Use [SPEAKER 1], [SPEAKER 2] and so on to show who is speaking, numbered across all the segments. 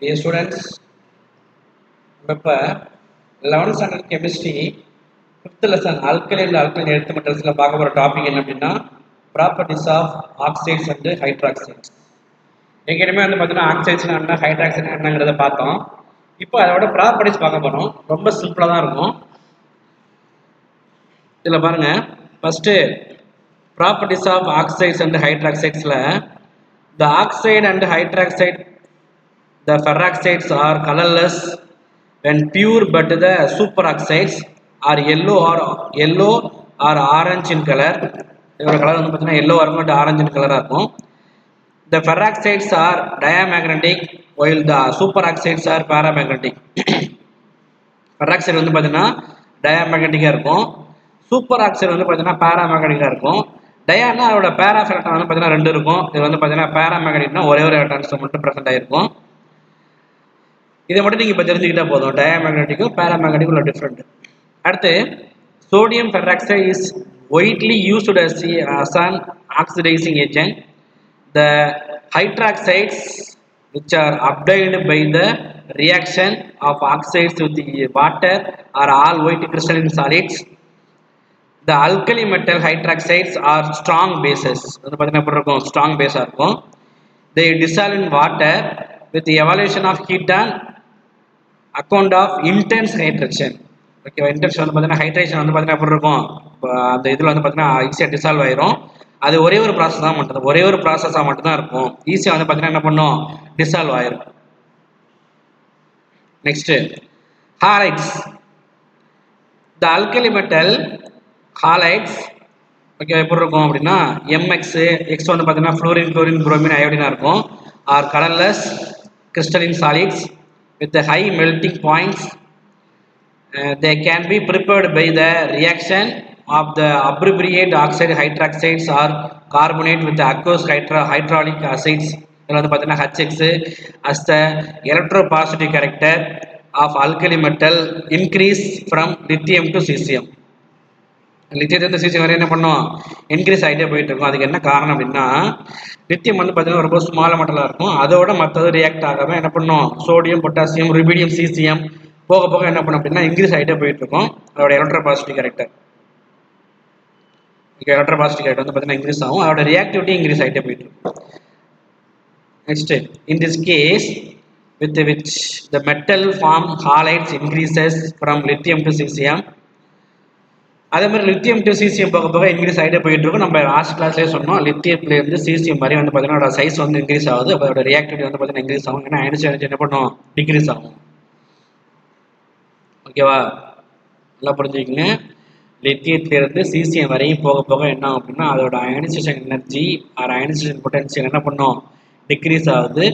[SPEAKER 1] Dear students, இப்போ 11th standard chemistry 5th lesson alkaline and alkaline earth metals பார்க்க போகிற topic என்ன அப்படின்னா properties of oxides and hydroxides. ஏற்கனவே பார்த்தீங்கன்னா ஆக்சைட்ஸ்னா என்ன ஹைட்ராக்சைட் என்னங்கிறத பார்த்தோம். இப்போ அதோட ப்ராப்பர்ட்டிஸ் பார்க்க போகிறோம். ரொம்ப சிம்பிளாக தான் இருக்கும். இதில் பாருங்க, first properties of oxides and ஹைட்ராக்சைட்ஸில் the oxide and hydroxide, the ferroxides are colorless when pure, but the superoxides are yellow or orange in color. இதோட கலர் வந்து பார்த்தீங்கன்னா எல்லோ இருக்கும், ஆரஞ்சு இன் கலராக இருக்கும். The ferroxides are diamagnetic while the superoxides are paramagnetic. ferroxide வந்து பார்த்தீங்கன்னா டயாமேக்னட்டிக்காக இருக்கும், super oxide வந்து பார்த்தீங்கன்னா பாராமேக்னட்டிக்காக இருக்கும். டயானா அதோட பேரா எலக்ட்ரான் வந்து பார்த்தீங்கன்னா 2 இருக்கும். இது வந்து பார்த்தீங்கன்னா பாராமேக்னட்டிக்னா ஒரே ஒரு எலக்ட்ரான்ஸ் மட்டும் ப்ரெசென்ட் ஆகிருக்கும். இதை மட்டும் நீங்கள் இப்போ தெரிஞ்சுக்கிட்டா போதும். டயாமேக்னட்டிக்கும் பாராமேக்னட்டிக்கும் உள்ள டிஃப்ரெண்ட். அடுத்து sodium peroxide is widely used as an oxidizing agent. The hydroxides which are obtained by the reaction of oxides with the water are all white crystalline solids. The alkali metal hydroxides are strong bases. அது பார்த்தீங்கன்னா எப்படி இருக்கும், strong பேஸாக இருக்கும். They dissolve in water with the evaluation of heat on account of intense hydration. ஓகேவா, intense வந்து பார்த்தீங்கன்னா hydration வந்து பார்த்தீங்கன்னா எப்படி இருக்கும், அந்த இதில் வந்து பார்த்தீங்கன்னா ஈஸியாக டிசால்வ் ஆயிரும். அது ஒரே ஒரு ப்ராசஸ் தான் மட்டும், ஒரே ஒரு ப்ராசஸாக மட்டும்தான் இருக்கும். ஈஸியாக வந்து பார்த்தீங்கன்னா என்ன பண்ணும், டிசால்வ் ஆயிரும். Next halides. The alkali metal halides okay எப்படி இருக்கும் அப்படின்னா எம்எக்ஸ் எக்ஸ் வந்து பார்த்தீங்கன்னா ஃப்ளோரின் குளோரின் புரோமின் அயோடினா இருக்கும். Are colourless crystalline solids with high melting points. They can be prepared by the reaction of the abbreviate oxide hydroxides or carbonate with the aqueous hydraulic acids. இதில் வந்து பார்த்தீங்கன்னா HX as the electropositive character of alkali metal increase from lithium to cesium. லித்தியத்திலிருந்து caesium வரை என்ன பண்ணும், increase ஆகிட்டே போயிட்டு இருக்கும். அதுக்கு என்ன காரணம் அப்படின்னா லித்தியம் வந்து பார்த்தீங்கன்னா ரொம்ப ஸ்மால் மெட்டலாக இருக்கும். அதோட மற்றது ரியாக்ட் ஆகாமல் என்ன பண்ணும், சோடியம் பொட்டாசியம் ருபீடியம் சீசியம் போக போக என்ன பண்ணும் அப்படின்னா இன்க்ரீஸ் ஆகிட்டே போயிட்டு இருக்கும். அதோட எலக்ட்ரோபாசிட்டிவ் கேரக்டர் வந்து பார்த்தீங்கன்னா இன்க்ரீஸ் ஆகும். அதோட ரியாக்டிவிட்டி இன்க்ரீஸ் ஆகிட்டே போயிட்டு இருக்கும். Next in this case with which the metal form halides increases from lithium to cesium. அதே மாதிரி லித்தியம் டு சீசியம் போக போக இன்க்ரீஸ் ஆகிட்டே போயிட்டு இருக்கும். நம்ம லாஸ்ட் கிளாஸ்லேயே சொன்னோம், லித்தியம்லேருந்து சீசியம் மாதிரி வந்து பார்த்தீங்கன்னா அதோட சைஸ் வந்து இன்க்ரீஸ் ஆகுது. அதோட ரியாக்டிவிட்டி வந்து பார்த்தீங்கன்னா இன்க்ரீஸ் ஆகும். ஏன்னா அயனிஸ் எனர்ஜி என்ன பண்ணும், டிக்ரீஸ் ஆகும். ஓகேவா, நல்லா புரிஞ்சுக்கிங்க. லித்தியத்திலிருந்து சீசியம் வரையும் போக போக என்ன ஆகும் அப்படின்னா அதோட ionization energy or ionization potential என்ன பண்ணும், டிக்ரீஸ் ஆகுது.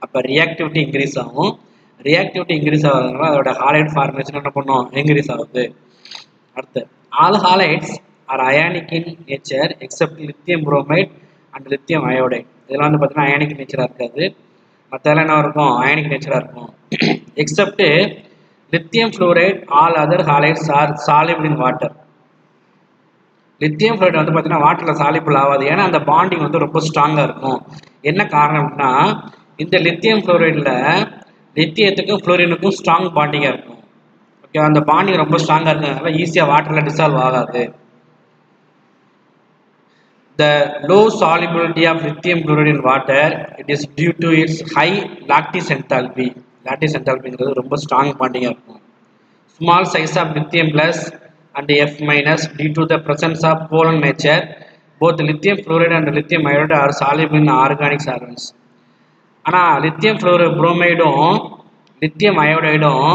[SPEAKER 1] அப்போ ரியாக்டிவிட்டி இன்க்ரீஸ் ஆகும். ரியாக்டிவிட்டி இன்க்ரீஸ் ஆகுறதுனால அதோட ஹாலைட் ஃபார்மேஷன் என்ன பண்ணும், இன்க்ரீஸ் ஆகுது. அடுத்து all halides are ionic in nature except lithium bromide and lithium iodide. இதெல்லாம் வந்து பார்த்தீங்கன்னா அயானிக் நேச்சராக இருக்காது, மற்றெல்லாம் என்ன இருக்கும், அயானிக் நேச்சராக இருக்கும். Accept lithium fluoride, all other halides are soluble in water. Lithium fluoride வந்து பார்த்தீங்கன்னா வாட்டரில் சாலிபிள் ஆகாது. ஏன்னா அந்த பாண்டிங் வந்து ரொம்ப ஸ்ட்ராங்காக இருக்கும். என்ன காரணம்னா இந்த லித்தியம் ஃப்ளூரைடில் லித்தியத்துக்கும் ஃப்ளோரினுக்கும் ஸ்ட்ராங் பாண்டிங்காக இருக்கும். ஓகே, அந்த பாண்டிங் ரொம்ப ஸ்ட்ராங்காக இருக்கிறதுனால ஈஸியாக வாட்டரில் டிசால்வ் ஆகாது. The low solubility of lithium fluoride in water, it is due to its high lattice enthalpy. lattice enthalpyங்கிறது ரொம்ப ஸ்ட்ராங் பாண்டிங்காக இருக்கும். Small size of lithium plus and F minus due to the presence of polar nature. Both lithium fluoride and lithium iodide are soluble in organic solvents. ஆனால் lithium புரோமைடும் lithium அயோடைடும்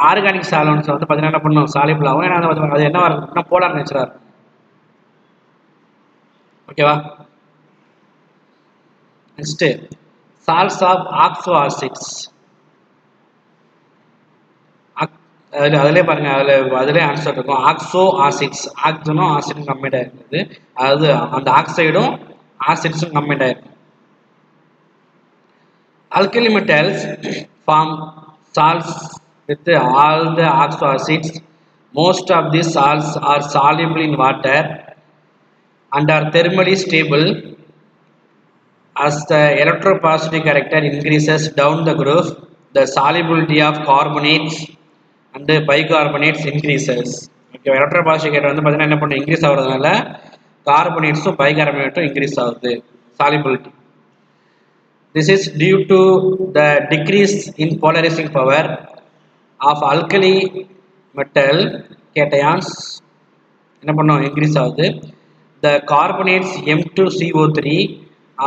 [SPEAKER 1] organic solvents வந்து பார்த்தீங்கன்னா என்ன பண்ணும், soluble ஆகும். ஏன்னா அது என்ன இருக்குன்னா போலார் நேச்சராக இருக்கும். ஓகேவா, next salts of oxo acids. அதிலே பாருங்க, அதிலே ஆன்சர் இருக்கும். ஆக்சோ ஆசிட்ஸ், ஆக்சனும் ஆசிடும் கம்பைண்ட் ஆயிருக்குது. அதாவது அந்த ஆக்சைடும் ஆசிட்ஸும் கம்பைண்ட் ஆயிருக்கும். Alkali metals form salts with all the oxo acids. Most of these salts are soluble in water and are thermally stable. As the electropositive character increases down the groove, the solubility of carbonates and bicarbonates increases. Okay, electropositive character வந்து பார்த்தீங்கன்னா என்ன பண்ணும் increase ஆகிறதுனால கார்பனேட்ஸும் பைகார்பனேட்டும் increase ஆகுது solubility. This is due to the decrease in polarizing power of alkali metal cations. என்ன பண்ணும் increase ஆகுது. The carbonates M2CO3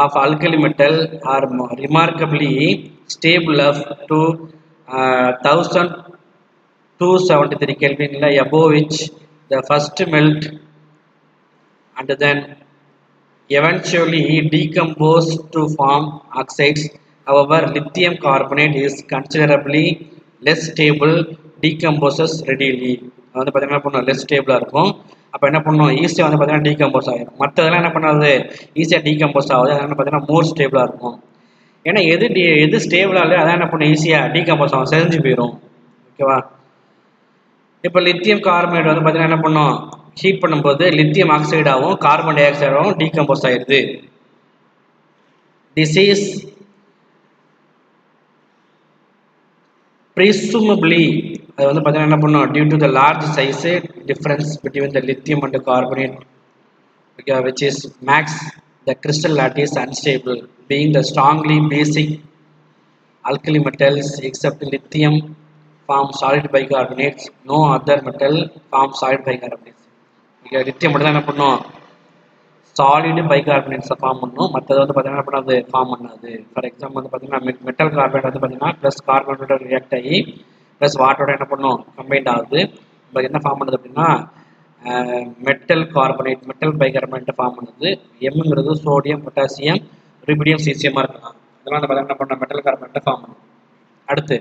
[SPEAKER 1] of alkali metal are remarkably stable up to 1273 Kelvin above which the first melt and then eventually decompose to form oxides. However, lithium carbonate is considerably less stable, decomposes readily. வந்து பார்த்தீங்கன்னா less stable இருக்கும். அப்போ என்ன பண்ணும் ஈஸியாக வந்து பார்த்தீங்கன்னா decompose ஆகிடும். மற்றதெல்லாம் என்ன பண்ணாது ஈஸியாக டீகம்போஸ் ஆகுது. அதனால பார்த்தீங்கன்னா மோர் ஸ்டேபிளாக இருக்கும். ஏன்னா எது ஸ்டேபிளாக இல்லையோ அதான் என்ன பண்ணும் ஈஸியாக டீகம்போஸ் ஆகும், செஞ்சு போயிடும். ஓகேவா? இப்போ லித்தியம் கார்பனேட் வந்து பார்த்தீங்கன்னா என்ன பண்ணும் ஹீட் பண்ணும்போது லித்தியம் ஆக்சைடாகவும் கார்பன் டை ஆக்சைடாகவும் டீகம்போஸ் ஆயிடுது. திஸ் இஸ் presumably அது வந்து பார்த்தீங்கன்னா என்ன பண்ணும் due to the large size difference between the lithium and the carbonate, which is makes the crystal lattice unstable, being the strongly basic alkali metals except lithium form solid bicarbonates. No other metal form solid bicarbonates. Lithium மட்டும் தான் என்ன பண்ணும் solid பைகார்பனேட்ஸை form பண்ணும். மற்றது வந்து பார்த்தீங்கன்னா என்ன பண்ணாது ஃபார்ம் பண்ணாது. ஃபார் எக்ஸாம்பிள் வந்து பார்த்தீங்கன்னா மெட்டல் கார்பனேட் வந்து பார்த்தீங்கன்னா ப்ளஸ் கார்பனேட்டோட ரியாக்ட் ஆகி ப்ளஸ் வாட்டரோட என்ன பண்ணும் கம்பைண்ட் ஆகுது. இப்போ என்ன ஃபார்ம் பண்ணுது அப்படின்னா மெட்டல் கார்பனேட் மெட்டல் பைகார்பனேட்டை ஃபார்ம் பண்ணுது. எம்ங்கிறது சோடியம் பொட்டாசியம் ருபீடியம் சீசியமாக இருக்கலாம். இதெல்லாம் வந்து பார்த்தீங்கன்னா என்ன பண்ண மெட்டல் கார்பனேட்டை ஃபார்ம் பண்ணும். அடுத்து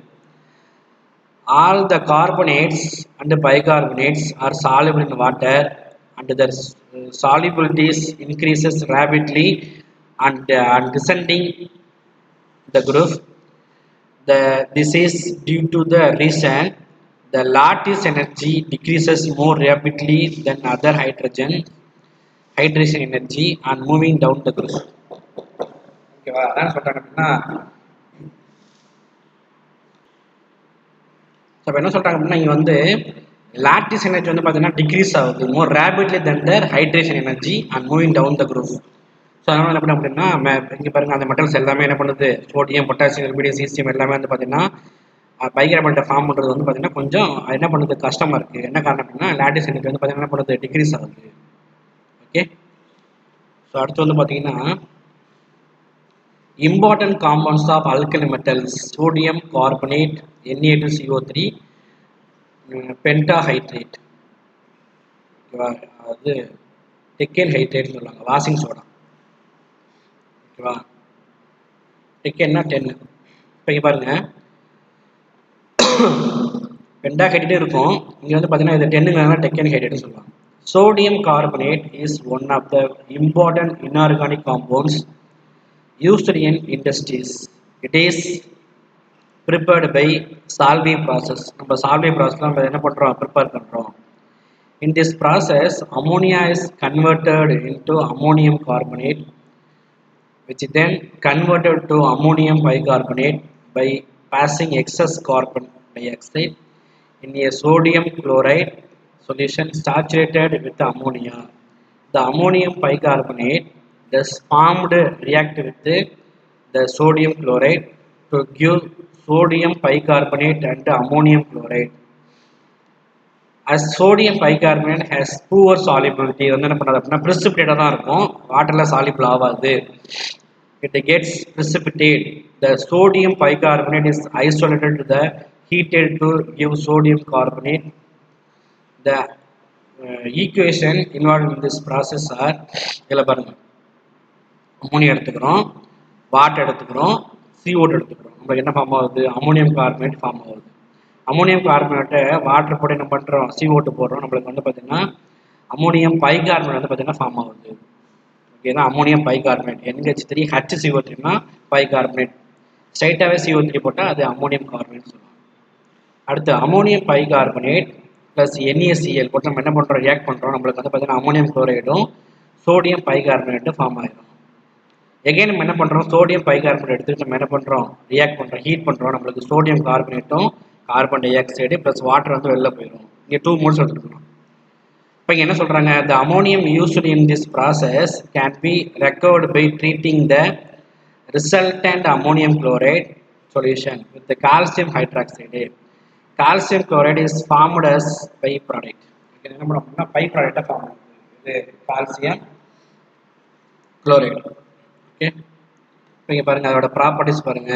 [SPEAKER 1] all the carbonates and bicarbonates are soluble in water and their solubilities increases rapidly and descending the groove. This is due to the reason the lattice energy decreases more rapidly than other hydration energy and moving down the groove. ஓகேவா? அதான் சொல்றாங்க அப்படின்னா இப்போ என்ன சொல்றாங்க அப்படின்னா இங்கே வந்து லாட்டிஸ் எனர்ஜி வந்து பார்த்தீங்கன்னா டிக்ரீஸ் ஆகுது more rapidly than the hydration energy and moving down the group. So அதனால என்ன பண்ண அப்படின்னா இங்கே பாருங்க அந்த மெட்டல்ஸ் எல்லாமே என்ன பண்ணுது சோடியம் பொட்டாசியம் ருபீடியம் சீசியம் எல்லாமே வந்து பார்த்தீங்கன்னா பைகார்பனேட்டை ஃபார்ம் பண்ணுறது வந்து பார்த்தீங்கன்னா கொஞ்சம் என்ன பண்ணுறது கஷ்டமாக இருக்குது. என்ன காரணம் அப்படின்னா லாட்டிஸ் எனர்ஜி வந்து பார்த்தீங்கன்னா என்ன பண்ணுறது டிக்ரீஸ் ஆகுது. ஓகே. ஸோ அடுத்து வந்து பார்த்தீங்கன்னா important compounds of alkali metals sodium carbonate Na2CO3 pentahydrate. ஓகேவா? அது டெக்கேன் ஹைட்ரேட்னு சொல்லுவாங்க வாஷிங் சோடா. ஓகேவா? டெக்கேன்னா 10. இப்போ இங்கே பாருங்க பென்டாஹைட்ரேட் இருக்கும். இங்கே வந்து பார்த்தீங்கன்னா இது 10ங்கிறதுனால டெக்கேன் ஹைட்ரேட்னு சொல்லுவாங்க. Sodium carbonate is one of the important inorganic compounds used in industries. It is prepared by Salvi process. நம்ம Salvi process நம்ம என்ன பண்றோம் prepare பண்றோம். In this process ammonia is converted into ammonium carbonate which then converted to ammonium bicarbonate by passing excess carbon dioxide in a sodium chloride solution saturated with ammonia. The ammonium bicarbonate thus formed react with the sodium chloride to give sodium bicarbonate and ammonium chloride. As sodium bicarbonate has poor solubility, வந்து என்ன பண்ணாது அப்படின்னா precipitate தான் இருக்கும், வாட்டர்ல soluble ஆகாது. It gets precipitate. The sodium bicarbonate is isolated to the heated to give sodium carbonate. The equation involved in this process are இதில் பாருங்க அம்மோனியா எடுத்துக்கிறோம், வாட்டர் எடுத்துக்கிறோம், CO2 எடுத்துக்கிறோம். நம்மளுக்கு என்ன ஃபார்ம் ஆகுது அம்மோனியம் கார்பனேட் ஃபார்ம் ஆகுது. அம்மோனியம் கார்பனேட்டை வாட்டர் போட்டு என்ன பண்ணுறோம் CO2 போடுறோம். நம்மளுக்கு வந்து பார்த்தீங்கன்னா அம்மோனியம் பைகார்பனேட் வந்து பார்த்தீங்கன்னா ஃபார்ம் ஆகுது. ஓகேனா அம்மோனியம் பைகார்பனேட் NH3 HCO3னா பைகார்பனேட், ஸ்ட்ரைட்டாகவே CO3 போட்டால் அது அம்மோனியம் கார்பனேட் சொல்லுவாங்க. அடுத்து அம்மோனியம் பைகார்பனேட் ப்ளஸ் NaCl போட்டு நம்ம என்ன பண்ணுறோம் ரியாக்ட் பண்ணுறோம். நம்மளுக்கு வந்து பார்த்தீங்கன்னா அம்மோனியம் குளோரைடும் சோடியம் பைகார்பனேட்டும் ஃபார்ம் ஆகிடும். எகைன் நம்ம என்ன பண்ணுறோம், சோடியம் பைகார்பனேட் எடுத்துட்டு நம்ம என்ன பண்ணுறோம், ரியாக்ட் பண்ணுறோம், ஹீட் பண்ணுறோம். நம்மளுக்கு சோடியம் கார்பனேட்டும் carbon dioxide plus water வந்து வெளில போயிடும். இங்கே 2 மோல்ஸ் எடுத்துக்கணும். இப்போ இங்கே என்ன சொல்கிறாங்க, the ammonium used in this process can be recovered by treating the resultant ammonium chloride solution with the calcium hydroxide. Calcium chloride is formed as byproduct. என்ன பண்ணோம்னா byproduct ஃபார்ம் ஆகுது. இது கால்சியம் குளோரைடு. ஓகே, இங்க பாருங்க அதோட properties பாருங்க.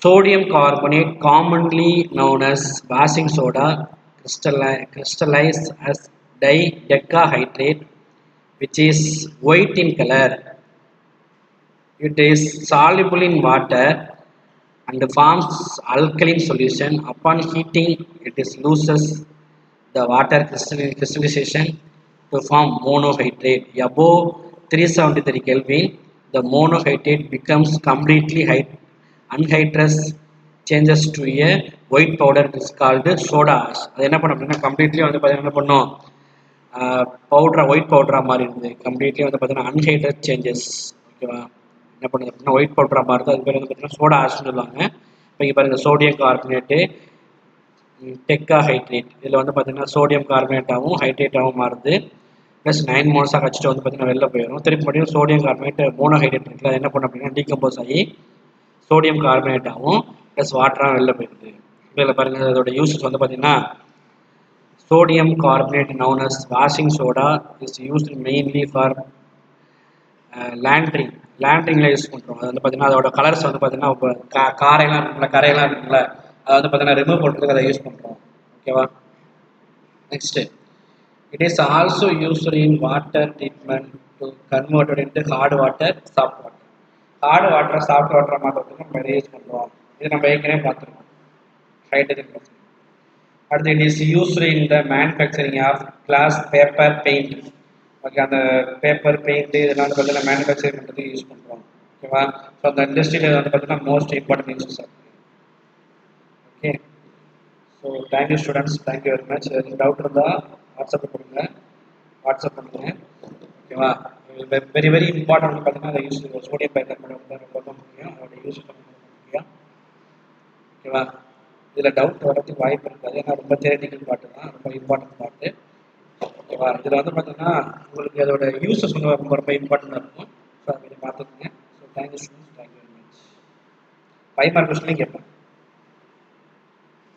[SPEAKER 1] sodium carbonate commonly known as washing soda crystallized as didecahydrate which is white in color. It is soluble in water and forms alkaline solution. Upon heating, it is loses the water crystallization to form monohydrate. Above 373 Kelvin, the monohydrate becomes completely anhydrous, changes to a white powder. It is called soda ash. அது என்ன பண்ணும் அப்படின்னா completely வந்து பார்த்தீங்கன்னா என்ன பண்ணும், பவுடரா white பவுடரா மாறி இருக்குது. கம்ப்ளீட்லி வந்து பார்த்தீங்கன்னா அன்ஹைட்ரஸ் சேஞ்சஸ். ஓகேவா, என்ன பண்ணுது அப்படின்னா ஒயிட் பவுடராக மாறுது. அது பேர் வந்து பார்த்தீங்கன்னா சோடா ஆஷ்னு சொல்லுவாங்க. இப்போ இங்கே பாருங்கள் சோடியம் கார்பனேட்டு டெக்காஹைட்ரேட், இதில் வந்து பார்த்தீங்கன்னா சோடியம் கார்பனேட்டாகவும் ஹைட்ரேட்டாகவும் மாறுது. ப்ளஸ் 9 மோல்ஸாக கழிச்சிட்டு வந்து பார்த்தீங்கன்னா வெளில போயிடும். திருப்பி மறுபடியும் சோடியம் கார்பனேட் மோனோஹைட்ரேட் இருக்குல்ல, அது என்ன பண்ணும் அப்படின்னா டீகம்போஸ் ஆகி சோடியம் கார்பனேட்டாகவும் ப்ளஸ் வாட்டராகவும் வெளில போயிடுது. இதில் பாருங்கள் அதோட யூசஸ் வந்து பார்த்தீங்கன்னா sodium carbonate known as washing soda is used mainly for லேண்ட்ரிங்கில் யூஸ் பண்ணுறோம். அது வந்து பார்த்தீங்கன்னா அதோட கலர்ஸ் வந்து பார்த்தீங்கன்னா இப்போ கரையெல்லாம் இருக்குல்ல, அதை வந்து பார்த்தீங்கன்னா ரிமூவ் பண்ணுறதுக்கு அதை யூஸ் பண்ணுறோம். ஓகேவா, next it is also used in water treatment to converted into hard water soft water. Hard வாட்டரை சாஃப்ட் வாட்டரை மாற்றுறதுக்கு நம்ம நிறைய யூஸ் பண்ணுறோம். இது நம்ம ஏற்கனவே பார்த்துருக்கோம், ஹைட்ரஜன் பர்சன்ட். அடுத்து it is used in the manufacturing of glass paper paint. Okay, அந்த பேப்பர் பெயிண்ட் இதெல்லாம் வந்து பார்த்தீங்கன்னா மேனுஃபேக்சரிங் பண்ணுறதுக்கு யூஸ் பண்ணுறோம். ஓகேவா, ஸோ அந்த இண்டஸ்ட்ரியில் வந்து பார்த்தீங்கன்னா மோஸ்ட் இம்பார்ட்டன்ட் யூஸஸ் ஆகுது. Okay, so thank you students, thank you very much. Doubt இருந்தால் வாட்ஸ்அப் பண்ணுங்கள். ஓகேவா, வெரி வெரி இம்பார்ட்டன்ட் வந்து பார்த்தீங்கன்னா அதை யூஸ் சோடியம் பைகார்பனேட் ரொம்ப முக்கியம், அதோட யூஸ் ரொம்ப முக்கியம். ஓகேவா, இதில் டவுட் வரதுக்கு வாய்ப்பு இருக்காது, ஏன்னா ரொம்ப தியரிட்டிக்கல் பார்ட்டு தான், ரொம்ப இம்பார்ட்டன்ட் பார்ட்டு. ஓகேவா, இதில் வந்து பார்த்தீங்கன்னா உங்களுக்கு அதோட யூஸஸ் வந்து ரொம்ப ரொம்ப இம்பார்ட்டண்டாக இருக்கும். ஸோ அதை பார்த்துக்கோங்க. So thank you students, thank you very much. 5 mark கொஸ்டின்லையும் கேட்பேன்.